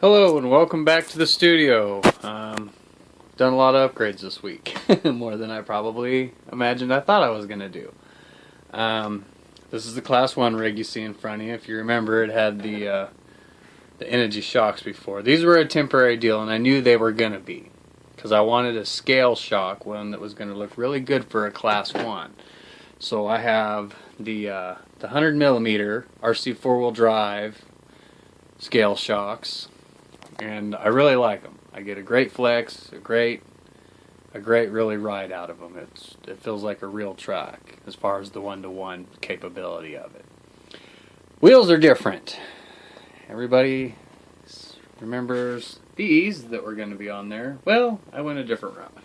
Hello and welcome back to the studio. Done a lot of upgrades this week, more than I probably imagined I thought I was going to do. This is the Class 1 rig you see in front of you. If you remember, it had the Energy shocks before. These were a temporary deal, and I knew they were going to be, because I wanted a scale shock, one that was going to look really good for a Class 1. So I have the 100mm RC 4-wheel drive scale shocks, and I really like them. I get a great flex, a great really ride out of them. It feels like a real truck as far as the one-to-one capability of it. Wheels are different. Everybody remembers these that were going to be on there. Well, I went a different route.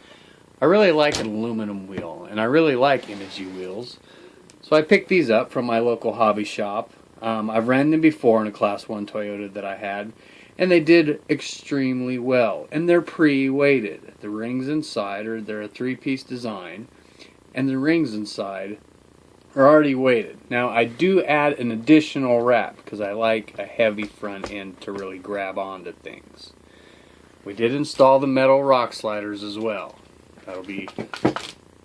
I really like an aluminum wheel, and I really like Energy wheels. So I picked these up from my local hobby shop. I've ran them before in a Class 1 Toyota that I had, and they did extremely well. And they're pre-weighted. The rings inside they're a 3-piece design, and the rings inside are already weighted. Now I do add an additional wrap because I like a heavy front end to really grab onto things. We did install the metal rock sliders as well. That'll be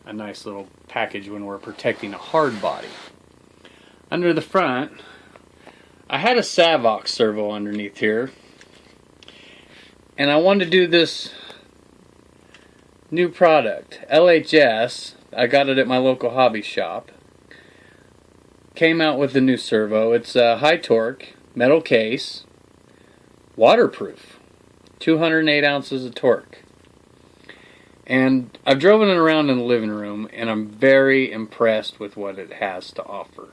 a nice little package when we're protecting a hard body. Under the front, I had a Savox servo underneath here, and I wanted to do this new product, LHS. I got it at my local hobby shop. Came out with the new servo. It's a high torque, metal case, waterproof, 208 ounces of torque. And I've driven it around in the living room, and I'm very impressed with what it has to offer.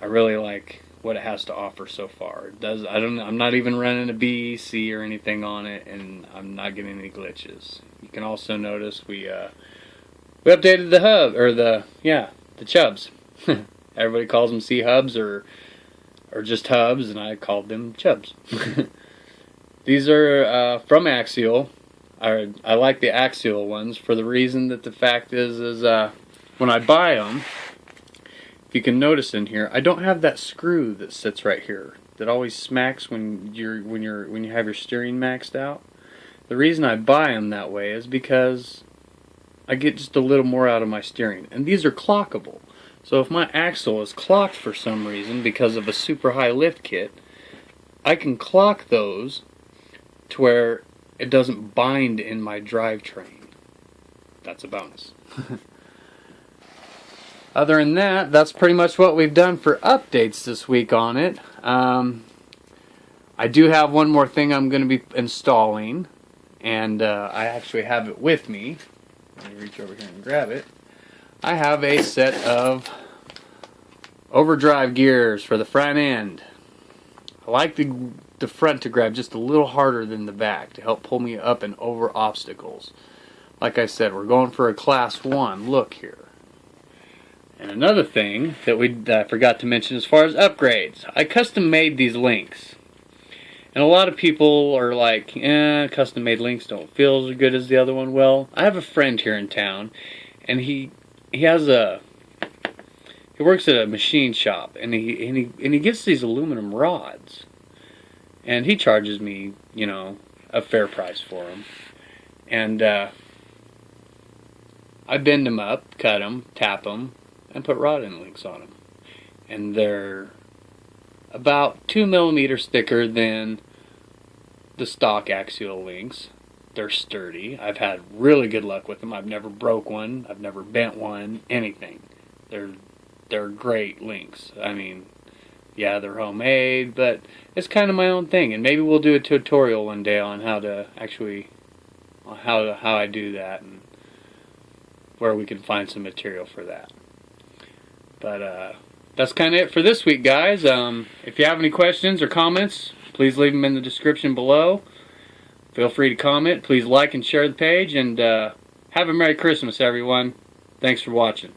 I really like what it has to offer so far. I'm not even running a BEC or anything on it, and I'm not getting any glitches. You can also notice we updated the hub, or the chubs. Everybody calls them C-hubs or just hubs, and I called them chubs. These are from Axial. I like the Axial ones for the reason that the fact is when I buy them, if you can notice in here, I don't have that screw that sits right here that always smacks when you have your steering maxed out. The reason I buy them that way is because I get just a little more out of my steering, and these are clockable. So if my axle is clocked for some reason because of a super high lift kit, I can clock those to where it doesn't bind in my drivetrain. That's a bonus. Other than that, that's pretty much what we've done for updates this week on it. I do have one more thing I'm going to be installing, and I actually have it with me. Let me reach over here and grab it. I have a set of overdrive gears for the front end. I like the front to grab just a little harder than the back to help pull me up and over obstacles. Like I said, we're going for a Class 1 look here. And another thing that I forgot to mention as far as upgrades, I custom made these links. And a lot of people are like, custom made links don't feel as good as the other one. Well, I have a friend here in town, and he works at a machine shop, and he gets these aluminum rods, and he charges me, a fair price for them. And I bend them up, cut them, tap them, and put rod end links on them. And they're about 2mm thicker than the stock Axial links. They're sturdy. I've had really good luck with them. I've never broke one. I've never bent one. Anything. They're great links. I mean, yeah, they're homemade, but it's kind of my own thing. And maybe we'll do a tutorial one day on how to actually how I do that and where we can find some material for that. But that's kind of it for this week, guys. If you have any questions or comments, please leave them in the description below. Feel free to comment. Please like and share the page, and have a Merry Christmas, everyone. Thanks for watching.